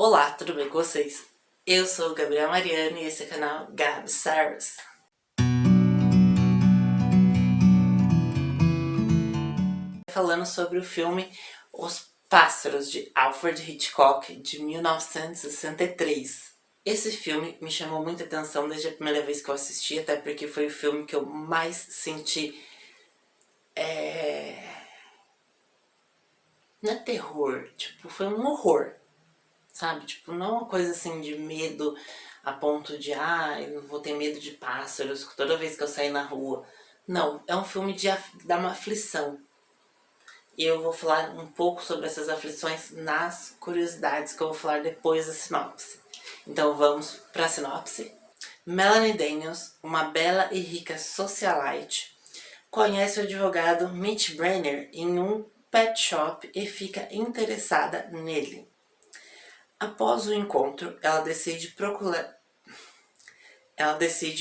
Olá, tudo bem com vocês? Eu sou Gabriela Mariano e esse é o canal Gabi Stars. Falando sobre o filme Os Pássaros, de Alfred Hitchcock, de 1963. Esse filme me chamou muita atenção desde a primeira vez que eu assisti, até porque foi o filme que eu mais senti... Não é terror, tipo, foi um horror. Sabe? Tipo, não uma coisa assim de medo a ponto de, eu não vou ter medo de pássaros toda vez que eu sair na rua. Não, é um filme de dar uma aflição. E eu vou falar um pouco sobre essas aflições nas curiosidades que eu vou falar depois da sinopse. Então vamos para a sinopse. Melanie Daniels, uma bela e rica socialite, conhece o advogado Mitch Brenner em um pet shop e fica interessada nele. Após o encontro, ela decide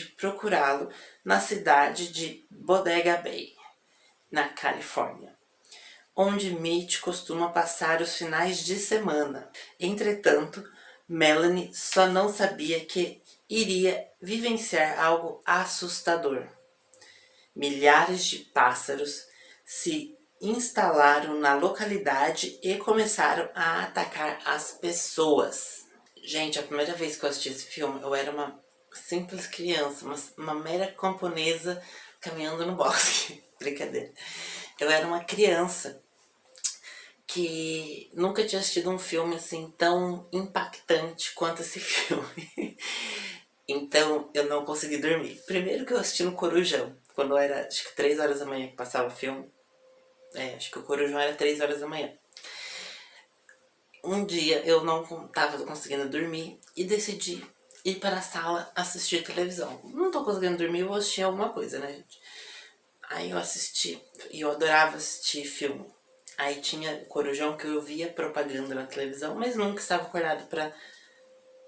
procurá-lo na cidade de Bodega Bay, na Califórnia, onde Mitch costuma passar os finais de semana. Entretanto, Melanie só não sabia que iria vivenciar algo assustador. Milhares de pássaros se instalaram na localidade e começaram a atacar as pessoas. Gente, a primeira vez que eu assisti esse filme, eu era uma simples criança, uma mera camponesa caminhando no bosque. Brincadeira. Eu era uma criança que nunca tinha assistido um filme assim tão impactante quanto esse filme. Então eu não consegui dormir. Primeiro que eu assisti no Corujão, quando era acho que 3 horas da manhã que passava o filme. Acho que o Corujão era 3 horas da manhã. Um dia eu não estava conseguindo dormir e decidi ir para a sala assistir televisão. Não tô conseguindo dormir, eu vou assistir alguma coisa, né, gente? Aí eu assisti, e eu adorava assistir filme. Aí tinha Corujão que eu via propaganda na televisão, mas nunca estava acordado para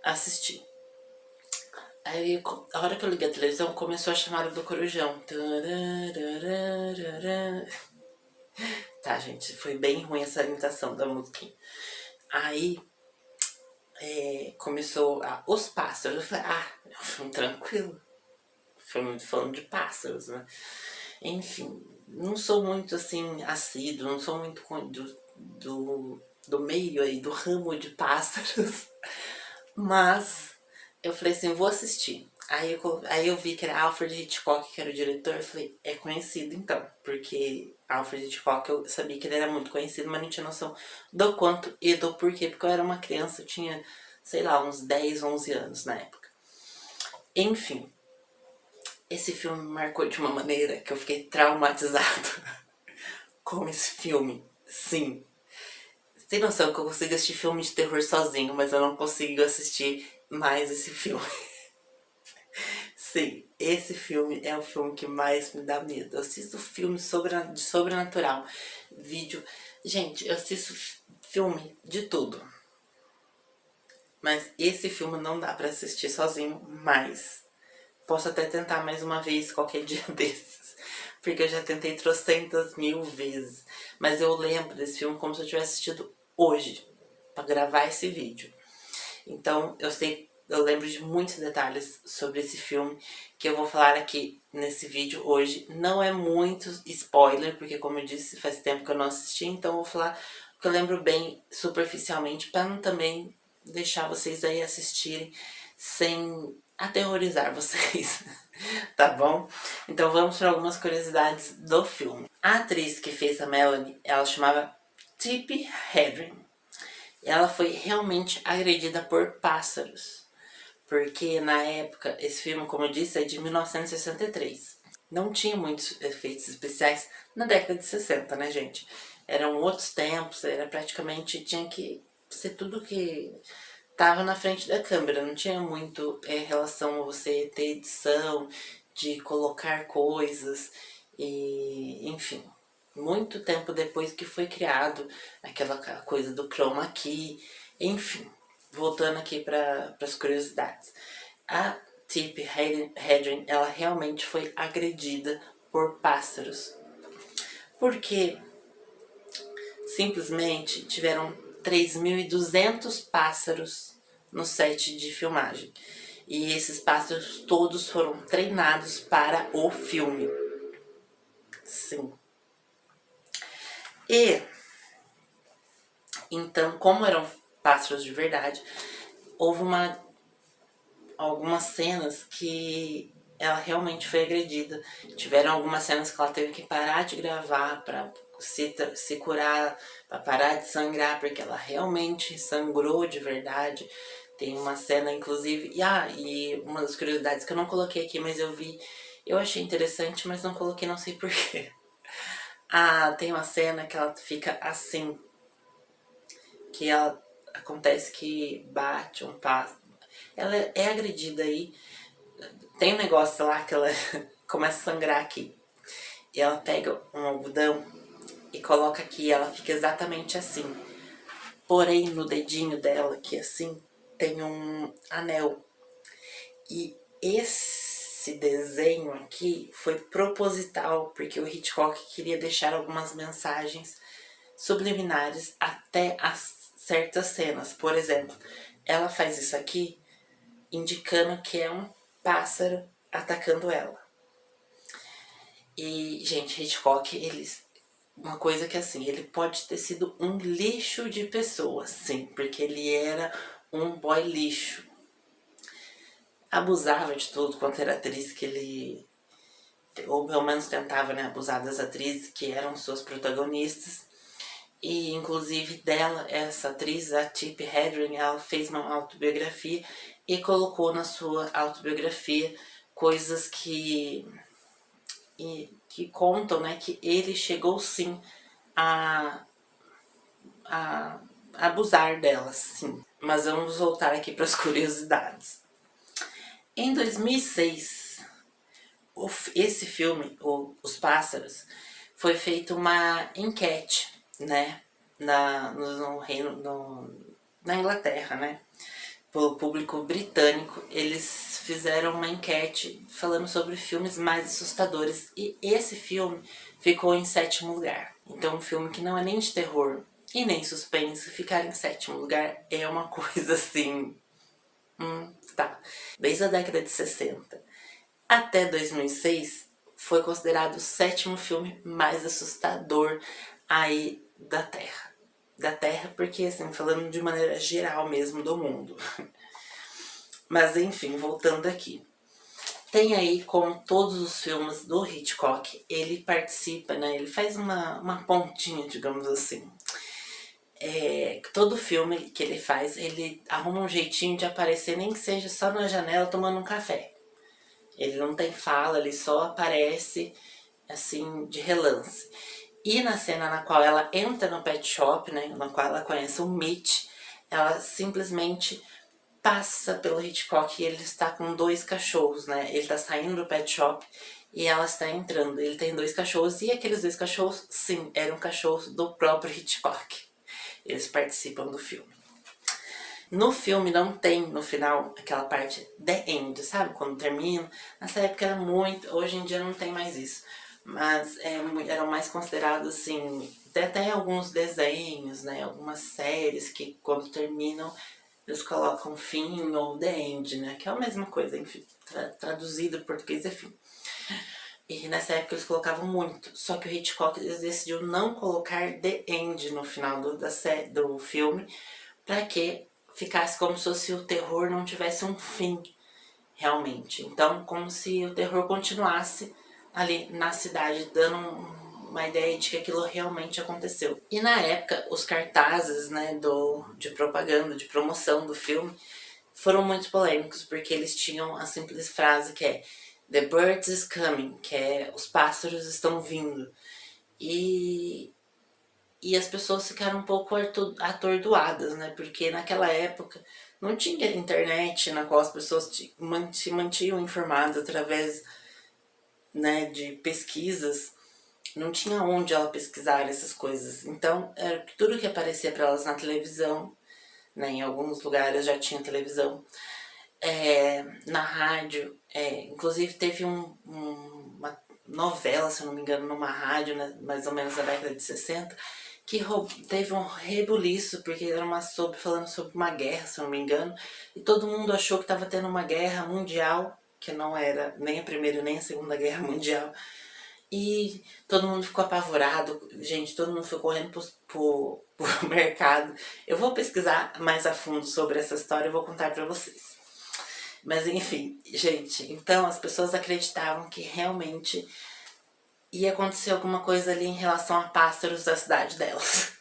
assistir. Aí a hora que eu liguei a televisão, começou a chamada do Corujão. Tá, gente, foi bem ruim essa imitação da musiquinha. Aí começou os pássaros. Eu falei, é um filme tranquilo. Filme falando de pássaros, né? Enfim, não sou muito assim assíduo, não sou muito do meio aí, do ramo de pássaros. Mas eu falei assim, vou assistir. Aí eu vi que era Alfred Hitchcock, que era o diretor. Eu falei, é conhecido então. Porque Alfred Hitchcock, eu sabia que ele era muito conhecido, mas não tinha noção do quanto e do porquê. Porque eu era uma criança, eu tinha, sei lá, uns 10, 11 anos na época. Enfim, esse filme me marcou de uma maneira que eu fiquei traumatizado com esse filme. Sim. Você tem noção que eu consigo assistir filme de terror sozinho, mas eu não consigo assistir mais esse filme. Sim, esse filme é o filme que mais me dá medo. Eu assisto filme de sobrenatural, vídeo... Gente, eu assisto filme de tudo. Mas esse filme não dá pra assistir sozinho mais. Posso até tentar mais uma vez qualquer dia desses. Porque eu já tentei trocentas mil vezes. Mas eu lembro desse filme como se eu tivesse assistido hoje. Pra gravar esse vídeo. Então eu lembro de muitos detalhes sobre esse filme que eu vou falar aqui nesse vídeo hoje. Não é muito spoiler, porque como eu disse, faz tempo que eu não assisti, então eu vou falar o que eu lembro bem superficialmente, para não também deixar vocês aí assistirem sem aterrorizar vocês, tá bom? Então vamos para algumas curiosidades do filme. A atriz que fez a Melanie, ela chamava Tippi Hedren. Ela foi realmente agredida por pássaros. Porque na época, esse filme, como eu disse, é de 1963. Não tinha muitos efeitos especiais na década de 60, né, gente? Eram outros tempos, era praticamente, tinha que ser tudo que tava na frente da câmera. Não tinha muito relação a você ter edição, de colocar coisas, e enfim. Muito tempo depois que foi criado aquela coisa do chroma key, enfim. Voltando aqui para as curiosidades. A Tippi Hedren, ela realmente foi agredida por pássaros. Porque simplesmente tiveram 3.200 pássaros no set de filmagem. E esses pássaros todos foram treinados para o filme. Sim. E então, como eram pássaros de verdade, houve algumas cenas que ela realmente foi agredida. Tiveram algumas cenas que ela teve que parar de gravar para se curar, para parar de sangrar, porque ela realmente sangrou de verdade. Tem uma cena, inclusive, e uma das curiosidades que eu não coloquei aqui, mas eu achei interessante, mas não coloquei, não sei porquê. Tem uma cena que ela fica assim, que ela acontece que bate um pássaro. Ela é agredida aí. Tem um negócio lá que ela começa a sangrar aqui. E ela pega um algodão e coloca aqui. Ela fica exatamente assim. Porém, no dedinho dela, aqui assim, tem um anel. E esse desenho aqui foi proposital, porque o Hitchcock queria deixar algumas mensagens subliminares até as certas cenas. Por exemplo, ela faz isso aqui indicando que é um pássaro atacando ela. E, gente, Hitchcock, uma coisa que assim, ele pode ter sido um lixo de pessoa, sim, porque ele era um boy lixo. Abusava de tudo quanto era atriz que ele, ou pelo menos tentava, né, abusar das atrizes que eram suas protagonistas. E inclusive dela, essa atriz, a Tippi Hedren, ela fez uma autobiografia e colocou na sua autobiografia coisas que contam, né, que ele chegou sim a, a abusar delas, sim. Mas vamos voltar aqui para as curiosidades. Em 2006, esse filme, Os Pássaros, foi feita uma enquete, né, na Inglaterra, né, pelo público britânico. Eles fizeram uma enquete falando sobre filmes mais assustadores e esse filme ficou em 7º lugar. Então um filme que não é nem de terror e nem suspense, ficar em 7º lugar é uma coisa assim... tá. Desde a década de 60 até 2006, foi considerado o 7º filme mais assustador aí da Terra. Da Terra porque, assim, falando de maneira geral mesmo do mundo. Mas enfim, voltando aqui. Tem aí, como todos os filmes do Hitchcock, ele participa, né? Ele faz uma pontinha, digamos assim. Todo filme que ele faz, ele arruma um jeitinho de aparecer, nem que seja só na janela tomando um café. Ele não tem fala, ele só aparece assim de relance. E na cena na qual ela entra no pet shop, né, na qual ela conhece o Mitch, ela simplesmente passa pelo Hitchcock e ele está com 2 cachorros, né? Ele está saindo do pet shop e ela está entrando. Ele tem 2 cachorros e aqueles 2 cachorros, sim, eram cachorros do próprio Hitchcock. Eles participam do filme. No filme não tem, no final, aquela parte The End, sabe? Quando termina. Nessa época era muito... Hoje em dia não tem mais isso. Mas eram mais considerados, assim... Tem até alguns desenhos, né? Algumas séries que quando terminam eles colocam fim ou The End, né? Que é a mesma coisa, enfim. Traduzido em português é fim. E nessa época eles colocavam muito. Só que o Hitchcock decidiu não colocar The End no final do filme. Pra que ficasse como se o terror não tivesse um fim, realmente. Então, como se o terror continuasse ali na cidade, dando uma ideia de que aquilo realmente aconteceu. E na época, os cartazes, né, de propaganda, de promoção do filme, foram muito polêmicos, porque eles tinham a simples frase que é The birds is coming, que é os pássaros estão vindo. E as pessoas ficaram um pouco atordoadas, né? Porque naquela época não tinha internet na qual as pessoas se mantinham informadas através, né, de pesquisas. Não tinha onde ela pesquisar essas coisas. Então, tudo que aparecia para elas na televisão, né, em alguns lugares já tinha televisão, na rádio, inclusive teve uma novela, se eu não me engano, numa rádio, né, mais ou menos na década de 60, que teve um rebuliço, porque era falando sobre uma guerra, se eu não me engano, e todo mundo achou que estava tendo uma guerra mundial, que não era nem a Primeira nem a Segunda Guerra Mundial, e todo mundo ficou apavorado, gente, todo mundo foi correndo pro mercado. Eu vou pesquisar mais a fundo sobre essa história e vou contar pra vocês. Mas enfim, gente, então as pessoas acreditavam que realmente ia acontecer alguma coisa ali em relação a pássaros da cidade delas.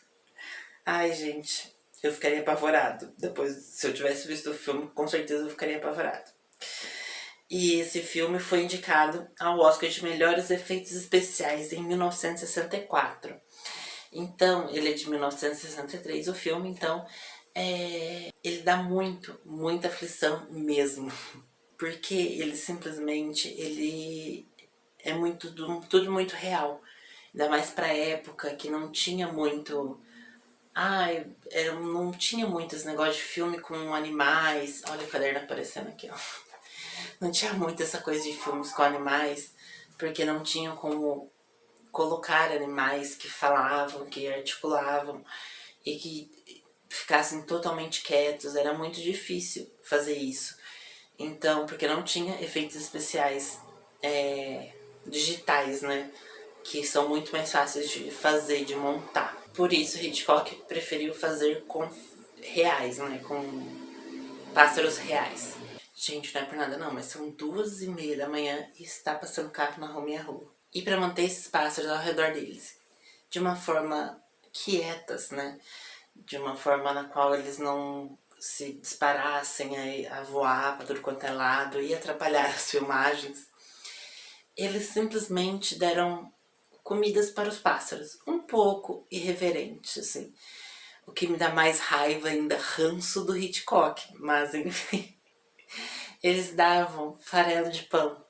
Ai, gente, eu ficaria apavorado. Depois, se eu tivesse visto o filme, com certeza eu ficaria apavorado. E esse filme foi indicado ao Oscar de Melhores Efeitos Especiais em 1964. Então, ele é de 1963, o filme, então ele dá muita aflição mesmo. Porque ele simplesmente, ele é tudo muito real. Ainda mais pra época que não tinha muito... não tinha muito esse negócio de filme com animais. Olha o caderno aparecendo aqui, ó. Não tinha muito essa coisa de filmes com animais, porque não tinham como colocar animais que falavam, que articulavam e que ficassem totalmente quietos. Era muito difícil fazer isso. Então, porque não tinha efeitos especiais digitais, né? Que são muito mais fáceis de fazer, de montar. Por isso, Hitchcock preferiu fazer com reais, né? Com pássaros reais. Gente, não é por nada não, mas são 2h30 da manhã e está passando carro na minha rua. E para manter esses pássaros ao redor deles, de uma forma quietas, né? De uma forma na qual eles não se disparassem a voar para tudo quanto é lado e atrapalhar as filmagens, eles simplesmente deram comidas para os pássaros, um pouco irreverente, assim. O que me dá mais raiva ainda, ranço do Hitchcock, mas enfim. Eles davam farelo de pão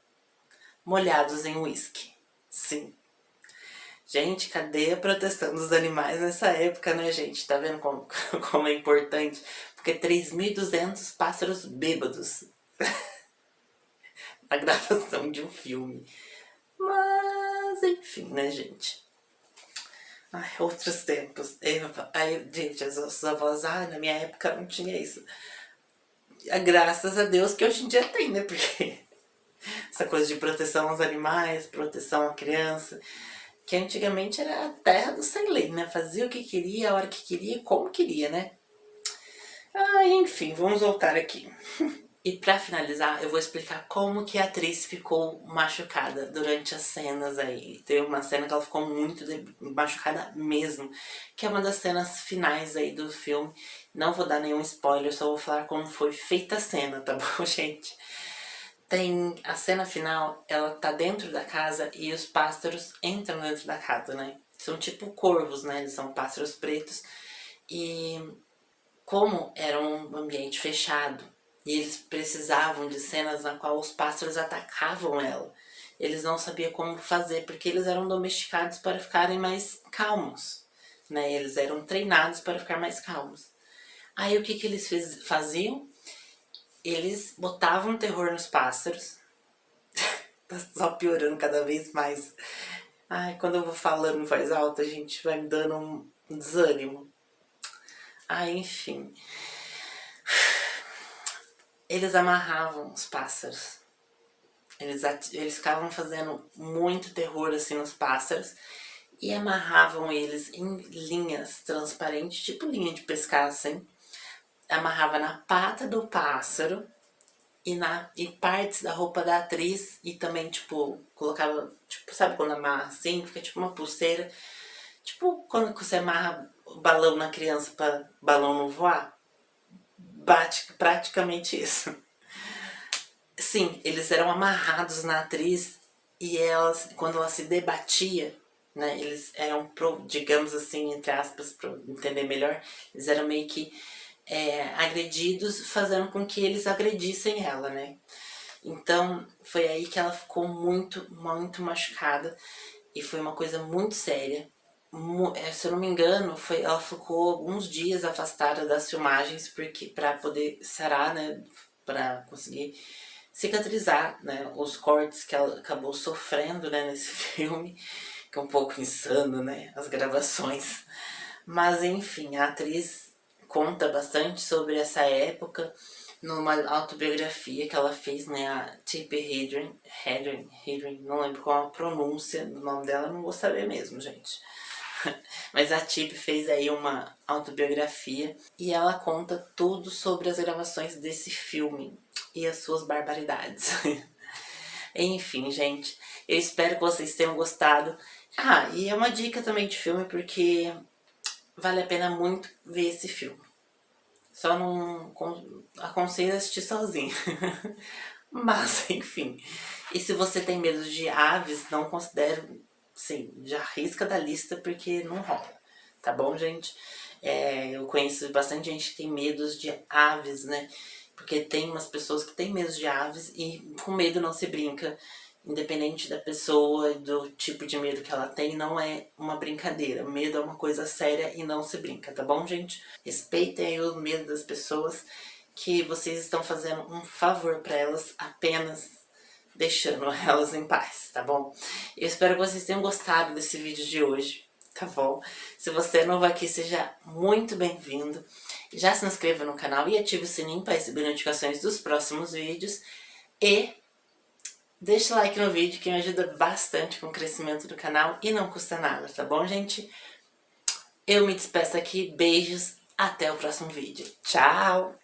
molhados em uísque. Sim. Gente, cadê a proteção dos animais nessa época, né, gente? Tá vendo como é importante? Porque 3.200 pássaros bêbados na gravação de um filme. Mas, enfim, né, gente? Ai, outros tempos. Gente, as nossas avós, na minha época não tinha isso. Graças a Deus que hoje em dia tem, né? Porque essa coisa de proteção aos animais, proteção à criança, que antigamente era a terra do sem lei, né? Fazia o que queria, a hora que queria, como queria, né? Enfim, vamos voltar aqui. E pra finalizar, eu vou explicar como que a atriz ficou machucada durante as cenas aí. Tem uma cena que ela ficou muito machucada mesmo, que é uma das cenas finais aí do filme. Não vou dar nenhum spoiler, só vou falar como foi feita a cena, tá bom, gente? Tem a cena final, ela tá dentro da casa e os pássaros entram dentro da casa, né? São tipo corvos, né? Eles são pássaros pretos. E como era um ambiente fechado e eles precisavam de cenas na qual os pássaros atacavam ela, eles não sabiam como fazer, porque eles eram domesticados para ficarem mais calmos, né? Eles eram treinados para ficar mais calmos. Aí o que eles faziam? Eles botavam terror nos pássaros. Tá só piorando cada vez mais. Quando eu vou falando em voz alta, a gente vai me dando um desânimo. Enfim. Eles amarravam os pássaros. Eles ficavam fazendo muito terror assim nos pássaros e amarravam eles em linhas transparentes, tipo linha de pescar assim. Amarrava na pata do pássaro e partes da roupa da atriz e também, tipo, colocava, tipo, sabe quando amarra assim, fica tipo uma pulseira. Tipo quando você amarra o balão na criança para balão não voar. Praticamente isso. Sim, eles eram amarrados na atriz e quando ela se debatia, né, eles eram, digamos assim, entre aspas, para entender melhor, eles eram meio que agredidos, fazendo com que eles agredissem ela, né? Então, foi aí que ela ficou muito machucada e foi uma coisa muito séria. Se eu não me engano, ela ficou alguns dias afastada das filmagens para poder sarar, né? Para conseguir cicatrizar, né? Os cortes que ela acabou sofrendo, né? Nesse filme, que é um pouco insano, né? As gravações. Mas enfim, a atriz conta bastante sobre essa época numa autobiografia que ela fez, né, a Tippi Hedren, não lembro qual a pronúncia do nome dela, não vou saber mesmo, gente. Mas a Tippi fez aí uma autobiografia e ela conta tudo sobre as gravações desse filme e as suas barbaridades. Enfim, gente, eu espero que vocês tenham gostado. Ah, e é uma dica também de filme porque vale a pena muito ver esse filme. Só não aconselho assistir sozinho. Mas, enfim. E se você tem medo de aves, não considero, sim, já risca da lista porque não rola. Tá bom, gente? Eu conheço bastante gente que tem medos de aves, né? Porque tem umas pessoas que têm medo de aves e com medo não se brinca. Independente da pessoa e do tipo de medo que ela tem, não é uma brincadeira. Medo é uma coisa séria e não se brinca, tá bom, gente? Respeitem aí o medo das pessoas, que vocês estão fazendo um favor para elas apenas deixando elas em paz, tá bom? Eu espero que vocês tenham gostado desse vídeo de hoje, tá bom? Se você é novo aqui, seja muito bem-vindo. Já se inscreva no canal e ative o sininho para receber notificações dos próximos vídeos. E deixa o like no vídeo que me ajuda bastante com o crescimento do canal e não custa nada, tá bom, gente? Eu me despeço aqui, beijos, até o próximo vídeo. Tchau!